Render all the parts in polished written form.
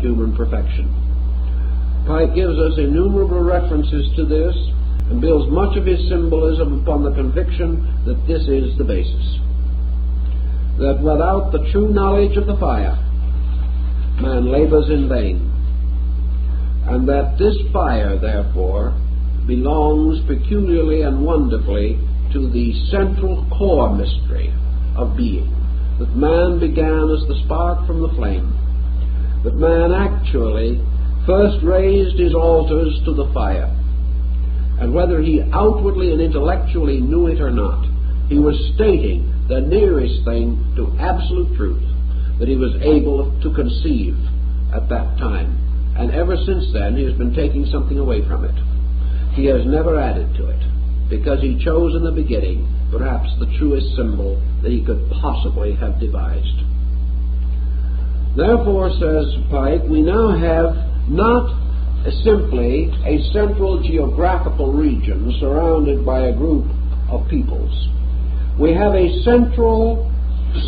human perfection. Pike gives us innumerable references to this and builds much of his symbolism upon the conviction that this is the basis. That without the true knowledge of the fire, man labors in vain. And that this fire, therefore, belongs peculiarly and wonderfully to the central core mystery of being. That man began as the spark from the flame. That man actually first raised his altars to the fire. And whether he outwardly and intellectually knew it or not, he was stating the nearest thing to absolute truth that he was able to conceive at that time. And ever since then, he has been taking something away from it. He has never added to it, because he chose in the beginning perhaps the truest symbol that he could possibly have devised. Therefore, says Pike, we now have not simply a central geographical region surrounded by a group of peoples. We have a central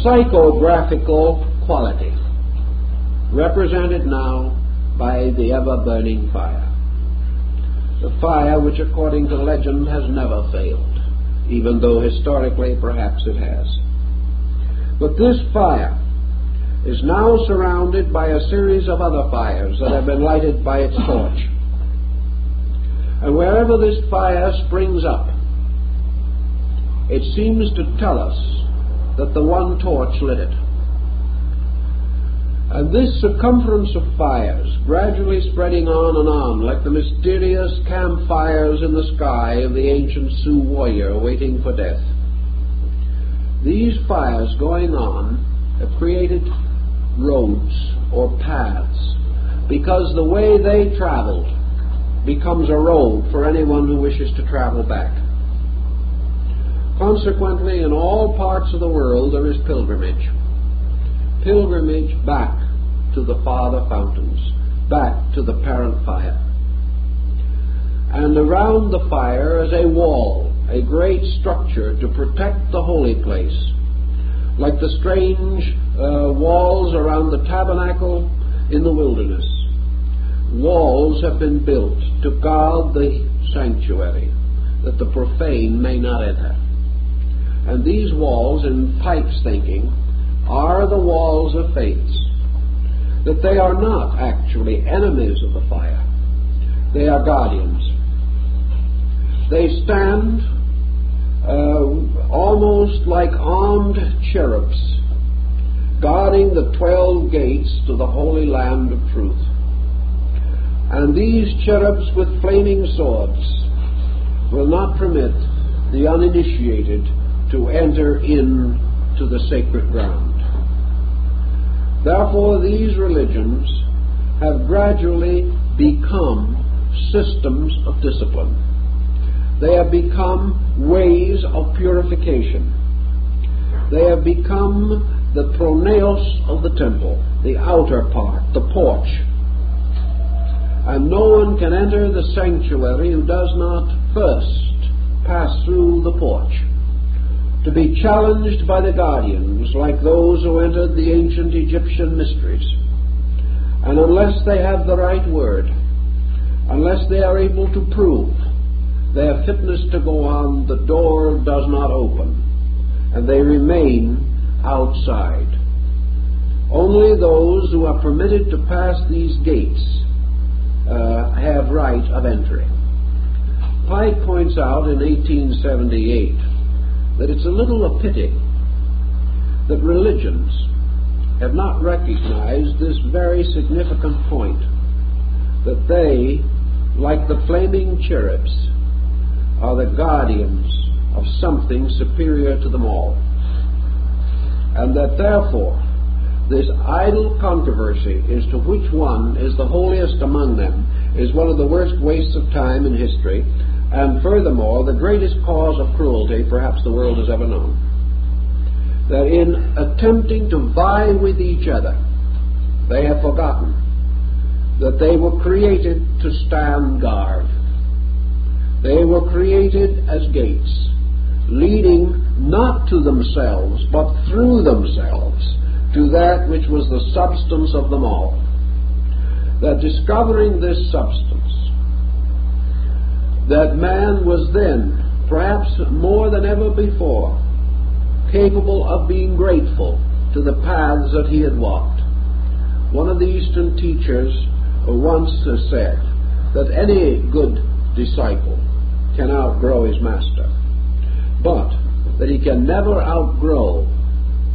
psychographical quality, represented now by the ever-burning fire. The fire which, according to legend, has never failed, even though historically perhaps it has. But this fire is now surrounded by a series of other fires that have been lighted by its torch. And wherever this fire springs up, it seems to tell us that the one torch lit it. And this circumference of fires, gradually spreading on like the mysterious campfires in the sky of the ancient Sioux warrior waiting for death. These fires going on have created roads or paths, because the way they traveled becomes a road for anyone who wishes to travel back. Consequently, in all parts of the world there is pilgrimage. Pilgrimage back to the father fountains, back to the parent fire. And around the fire is a wall, a great structure to protect the holy place, like the strange walls around the tabernacle in the wilderness. Walls have been built to guard the sanctuary, that the profane may not enter. And these walls, in Pike's thinking, are the walls of faiths, that they are not actually enemies of the fire. They are guardians. They stand almost like armed cherubs, guarding the 12 gates to the holy land of truth. And these cherubs with flaming swords will not permit the uninitiated to enter into the sacred ground. Therefore, these religions have gradually become systems of discipline. They have become ways of purification. They have become the pronaos of the temple, the outer part, the porch. And no one can enter the sanctuary who does not first pass through the porch, to be challenged by the guardians like those who entered the ancient Egyptian mysteries. And unless they have the right word, unless they are able to prove their fitness to go on, the door does not open, and they remain outside. Only those who are permitted to pass these gates have right of entry. Pike points out in 1878 that it's a little a pity that religions have not recognized this very significant point, that they, like the flaming cherubs, are the guardians of something superior to them all, and that therefore this idle controversy as to which one is the holiest among them is one of the worst wastes of time in history, and furthermore the greatest cause of cruelty perhaps the world has ever known. That in attempting to vie with each other, they have forgotten that they were created to stand guard. They were created as gates, leading not to themselves, but through themselves, to that which was the substance of them all. that discovering this substance, that man was then, perhaps more than ever before, capable of being grateful to the paths that he had walked. One of the Eastern teachers once said that any good disciple can outgrow his master, but that he can never outgrow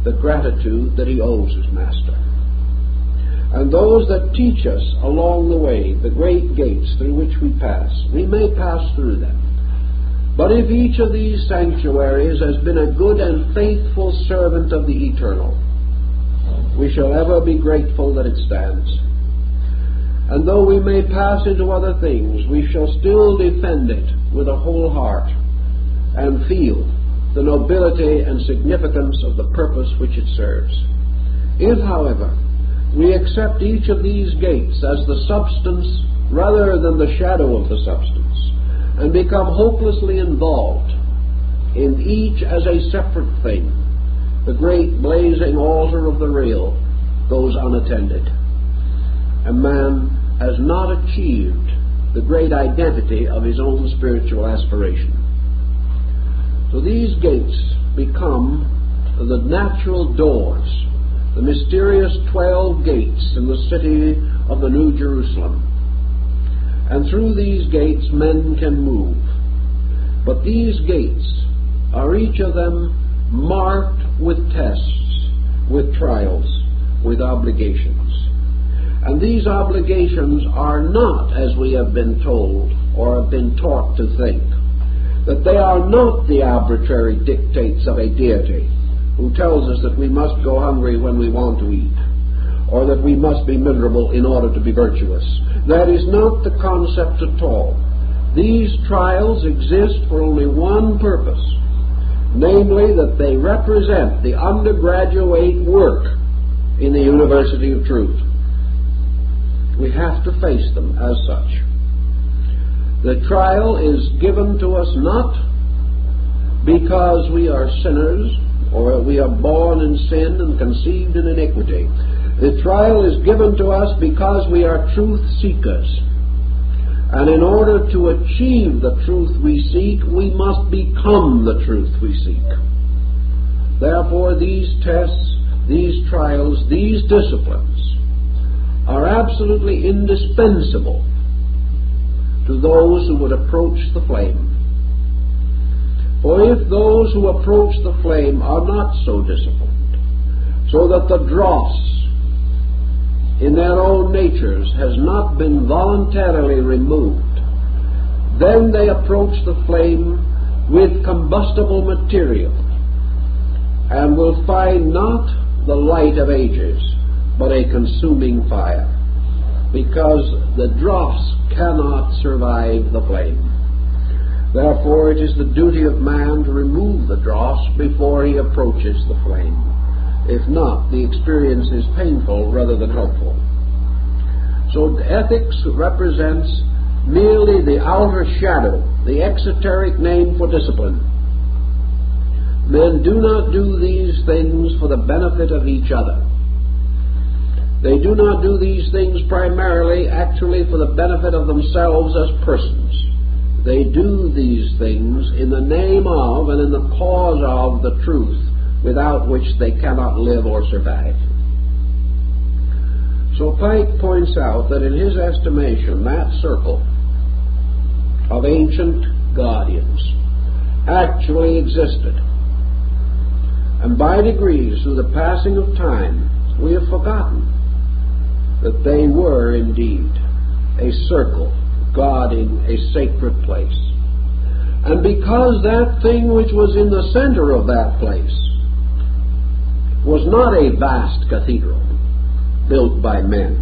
the gratitude that he owes his master. And those that teach us along the way, the great gates through which we pass, we may pass through them. But if each of these sanctuaries has been a good and faithful servant of the eternal, we shall ever be grateful that it stands. And though we may pass into other things, we shall still defend it with a whole heart and feel the nobility and significance of the purpose which it serves. If, however, we accept each of these gates as the substance rather than the shadow of the substance, and become hopelessly involved in each as a separate thing, the great blazing altar of the real goes unattended, and man has not achieved the great identity of his own spiritual aspiration. So these gates become the natural doors, the mysterious 12 gates in the city of the New Jerusalem. And through these gates men can move. But these gates are each of them marked with tests, with trials, with obligations. And these obligations are not, as we have been told or have been taught to think, that they are not the arbitrary dictates of a deity who tells us that we must go hungry when we want to eat, or that we must be miserable in order to be virtuous. That is not the concept at all. These trials exist for only one purpose, namely that they represent the undergraduate work in the University of Truth. We have to face them as such. The trial is given to us not because we are sinners or we are born in sin and conceived in iniquity. The trial is given to us because we are truth seekers. And in order to achieve the truth we seek, we must become the truth we seek. Therefore, these tests, these trials, these disciplines are absolutely indispensable to those who would approach the flame. For if those who approach the flame are not so disciplined, so that the dross in their own natures has not been voluntarily removed, then they approach the flame with combustible material and will find not the light of ages, but a consuming fire, because the dross cannot survive the flame. Therefore, it is the duty of man to remove the dross before he approaches the flame. If not, the experience is painful rather than helpful. So ethics represents merely the outer shadow, the exoteric name for discipline. Men do not do these things for the benefit of each other. They do not do these things primarily, actually, for the benefit of themselves as persons. They do these things in the name of and in the cause of the truth, without which they cannot live or survive. So Pike points out that in his estimation, that circle of ancient guardians actually existed. And by degrees, through the passing of time, we have forgotten that they were indeed a circle guarding a sacred place. And because that thing which was in the center of that place was not a vast cathedral built by men,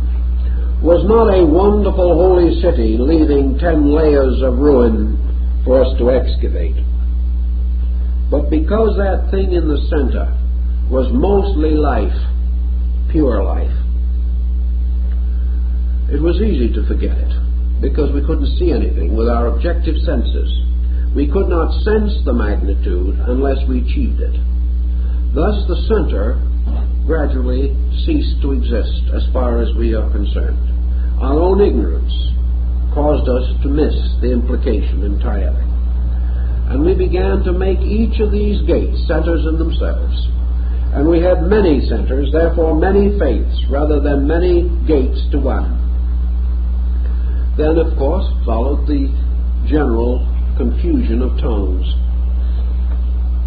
was not a wonderful holy city leaving 10 layers of ruin for us to excavate, but because that thing in the center was mostly life, pure life, it was easy to forget it, because we couldn't see anything with our objective senses. We could not sense the magnitude unless we achieved it. Thus the center gradually ceased to exist as far as we are concerned. Our own ignorance caused us to miss the implication entirely. And we began to make each of these gates centers in themselves. And we had many centers, therefore many faiths, rather than many gates to one. Then, of course, followed the general confusion of tongues,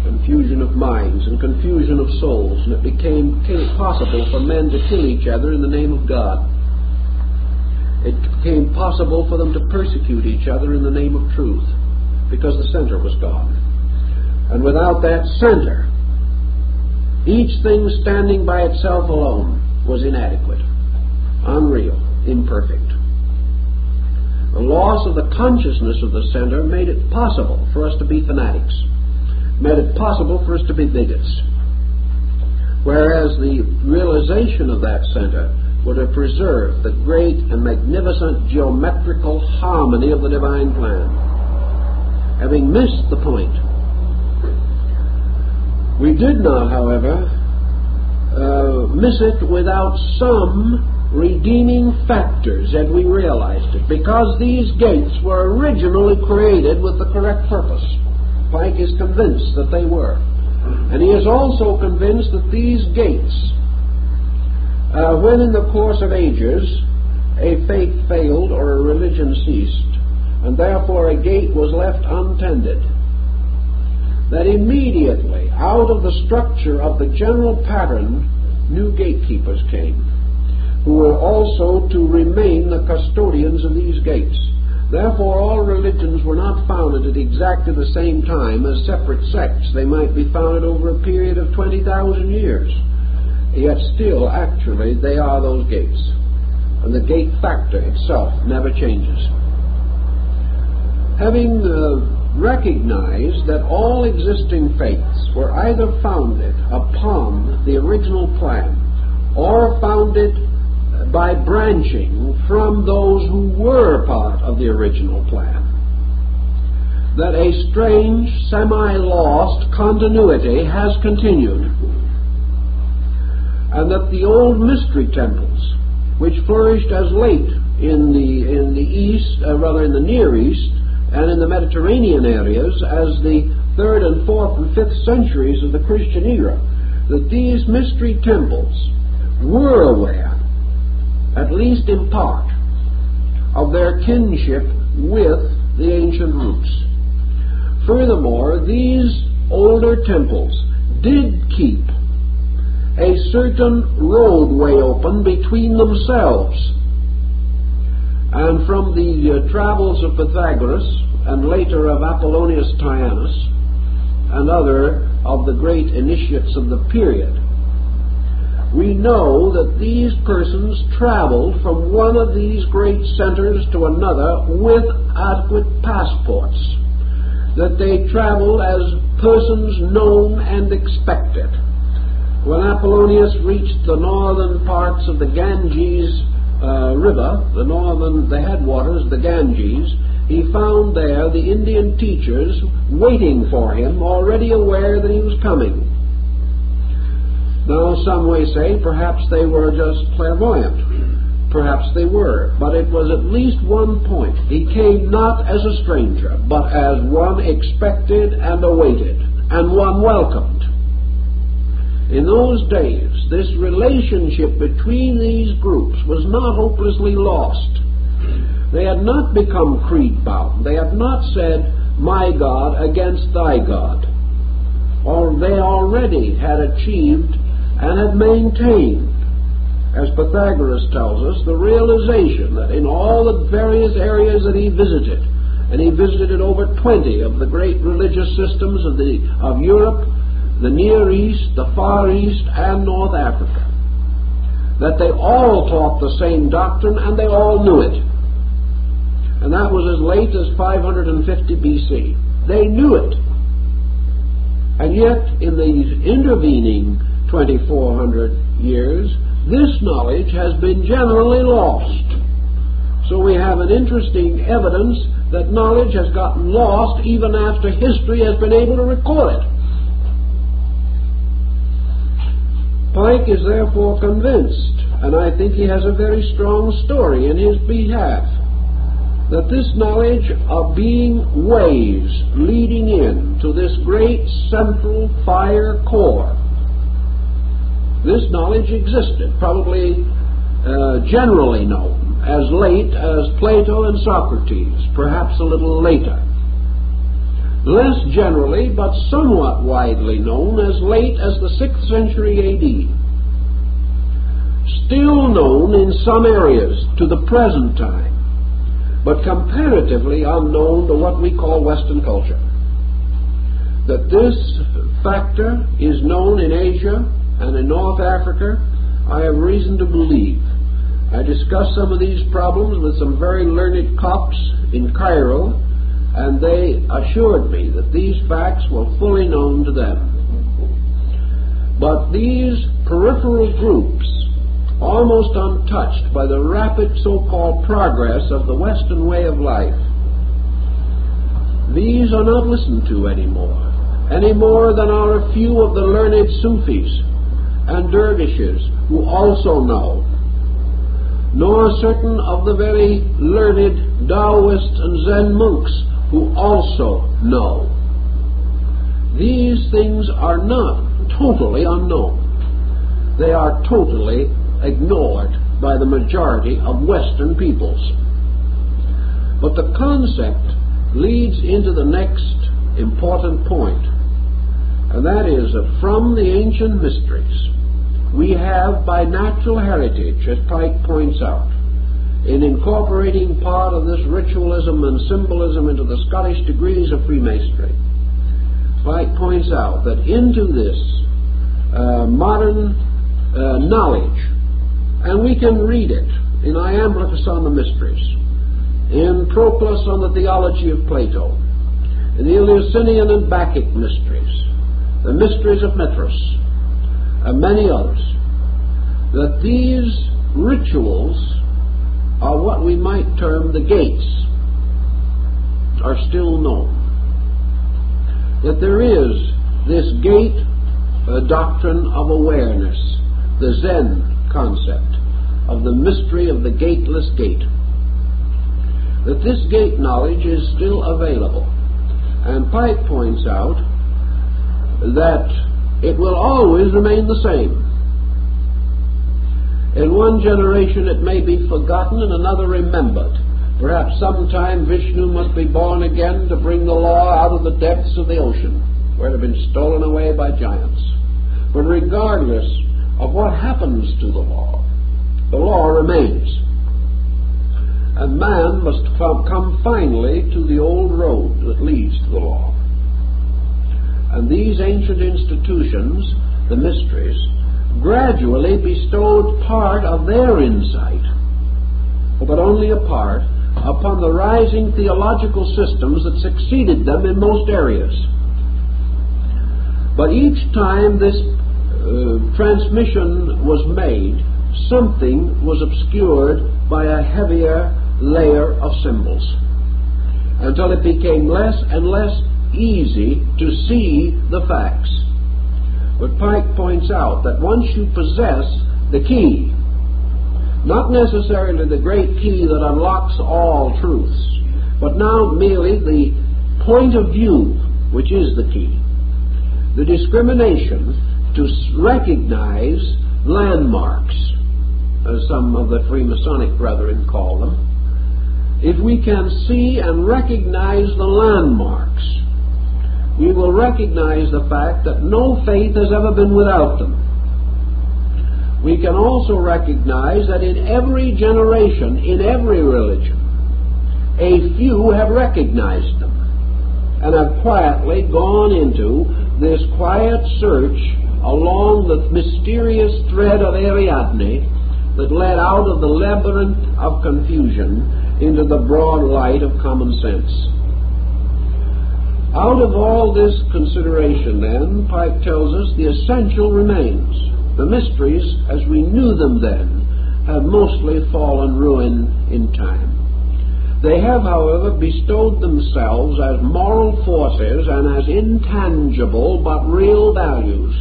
confusion of minds, and confusion of souls, and it became possible for men to kill each other in the name of God. It became possible for them to persecute each other in the name of truth, because the center was gone. And without that center, each thing standing by itself alone was inadequate, unreal, imperfect. The loss of the consciousness of the center made it possible for us to be fanatics, made it possible for us to be bigots, whereas the realization of that center would have preserved the great and magnificent geometrical harmony of the divine plan. Having missed the point, we did not, however, miss it without some redeeming factors, and we realized it, because these gates were originally created with the correct purpose. Pike is convinced that they were. And he is also convinced that these gates, when in the course of ages a faith failed or a religion ceased, and therefore a gate was left untended, that immediately out of the structure of the general pattern new gatekeepers came, who were also to remain the custodians of these gates. Therefore all religions were not founded at exactly the same time as separate sects. They might be founded over a period of 20,000 years. Yet still, actually, they are those gates. And the gate factor itself never changes. Having recognized that all existing faiths were either founded upon the original plan or founded by branching from those who were part of the original plan, that a strange, semi-lost continuity has continued, and that the old mystery temples, which flourished as late in the East, rather in the Near East, and in the Mediterranean areas as the 3rd and 4th and 5th centuries of the Christian era, that these mystery temples were aware, at least in part, of their kinship with the ancient roots. Furthermore, these older temples did keep a certain roadway open between themselves. And from the travels of Pythagoras and later of Apollonius Tyanus and other of the great initiates of the period, we know that these persons traveled from one of these great centers to another with adequate passports, that they traveled as persons known and expected. When Apollonius reached the northern parts of the Ganges river, the headwaters of the Ganges, he found there the Indian teachers waiting for him, already aware that he was coming. Now, some may say perhaps they were just clairvoyant. Perhaps they were. But it was at least one point. He came not as a stranger, but as one expected and awaited, and one welcomed. In those days, this relationship between these groups was not hopelessly lost. They had not become creed-bound. They had not said, my God against thy God. Or they already had achieved and had maintained, as Pythagoras tells us, the realization that in all the various areas that he visited, and he visited over 20 of the great religious systems of Europe, the Near East, the Far East, and North Africa, that they all taught the same doctrine and they all knew it. And that was as late as 550 BC. They knew it. And yet, in these intervening 2,400 years, this knowledge has been generally lost. So we have an interesting evidence that knowledge has gotten lost even after history has been able to record it. Pike is therefore convinced and I think he has a very strong story in his behalf, that this knowledge of being ways leading in to this great central fire core, this knowledge existed, probably generally known as late as Plato and Socrates, perhaps a little later. Less generally, but somewhat widely known as late as the 6th century A.D. Still known in some areas to the present time, but comparatively unknown to what we call Western culture. That this factor is known in Asia and in North Africa, I have reason to believe. I discussed some of these problems with some very learned Copts in Cairo, and they assured me that these facts were fully known to them. But these peripheral groups, almost untouched by the rapid so-called progress of the Western way of life, these are not listened to anymore, any more than are a few of the learned Sufis and dervishes who also know, nor certain of the very learned Taoists and Zen monks who also know. These things are not totally unknown. They are totally ignored by the majority of Western peoples. But the concept leads into the next important point, and that is that from the ancient mysteries we have by natural heritage, as Pike points out, in incorporating part of this ritualism and symbolism into the Scottish degrees of Freemasonry. Pike points out that into this modern knowledge, and we can read it in Iamblichus on the Mysteries, in Proclus on the Theology of Plato, in the Eleusinian and Bacchic Mysteries, the Mysteries of Mithras, and many others, that these rituals are what we might term the gates, are still known. That there is this gate doctrine of awareness, the Zen concept of the mystery of the gateless gate. That this gate knowledge is still available. And Pike points out that it will always remain the same. In one generation it may be forgotten, in another remembered. Perhaps sometime Vishnu must be born again to bring the law out of the depths of the ocean, where it had been stolen away by giants. But regardless of what happens to the law remains. And man must come finally to the old road that leads to the law. And these ancient institutions, the mysteries, gradually bestowed part of their insight, but only a part, upon the rising theological systems that succeeded them in most areas. But each time this transmission was made, something was obscured by a heavier layer of symbols, until it became less and less easy to see the facts. But Pike points out that once you possess the key, not necessarily the great key that unlocks all truths, but now merely the point of view, which is the key, the discrimination to recognize landmarks, as some of the Freemasonic brethren call them. If we can see and recognize the landmarks, we will recognize the fact that no faith has ever been without them. We can also recognize that in every generation, in every religion, a few have recognized them and have quietly gone into this quiet search along the mysterious thread of Ariadne that led out of the labyrinth of confusion into the broad light of common sense. Out of all this consideration, then, Pike tells us the essential remains. The mysteries, as we knew them then, have mostly fallen ruin in time. They have, however, bestowed themselves as moral forces and as intangible but real values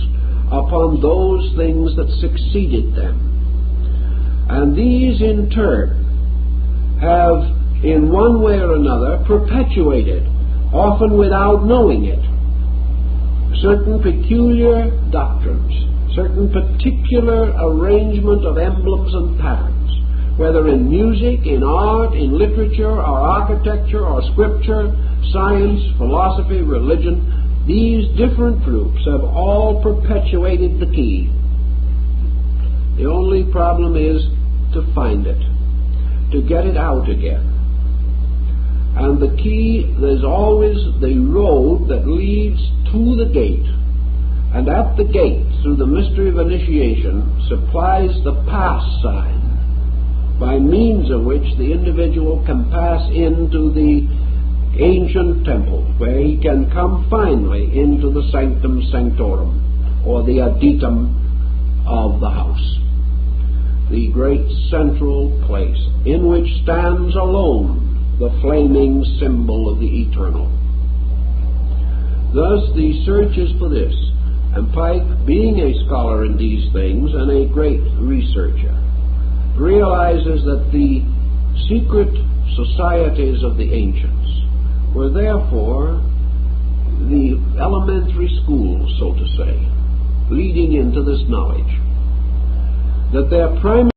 upon those things that succeeded them. And these in turn have, in one way or another, perpetuated, often without knowing it, certain peculiar doctrines, certain particular arrangement of emblems and patterns, whether in music, in art, in literature, or architecture, or scripture, science, philosophy, religion. These different groups have all perpetuated the key. The only problem is to find it, to get it out again. And the key is always the road that leads to the gate. And at the gate, through the mystery of initiation, supplies the pass sign by means of which the individual can pass into the ancient temple, where he can come finally into the sanctum sanctorum, or the adytum of the house, the great central place in which stands alone the flaming symbol of the eternal. Thus the search is for this, and Pike, being a scholar in these things and a great researcher, realizes that the secret societies of the ancients were therefore the elementary schools, so to say, leading into this knowledge, that their primary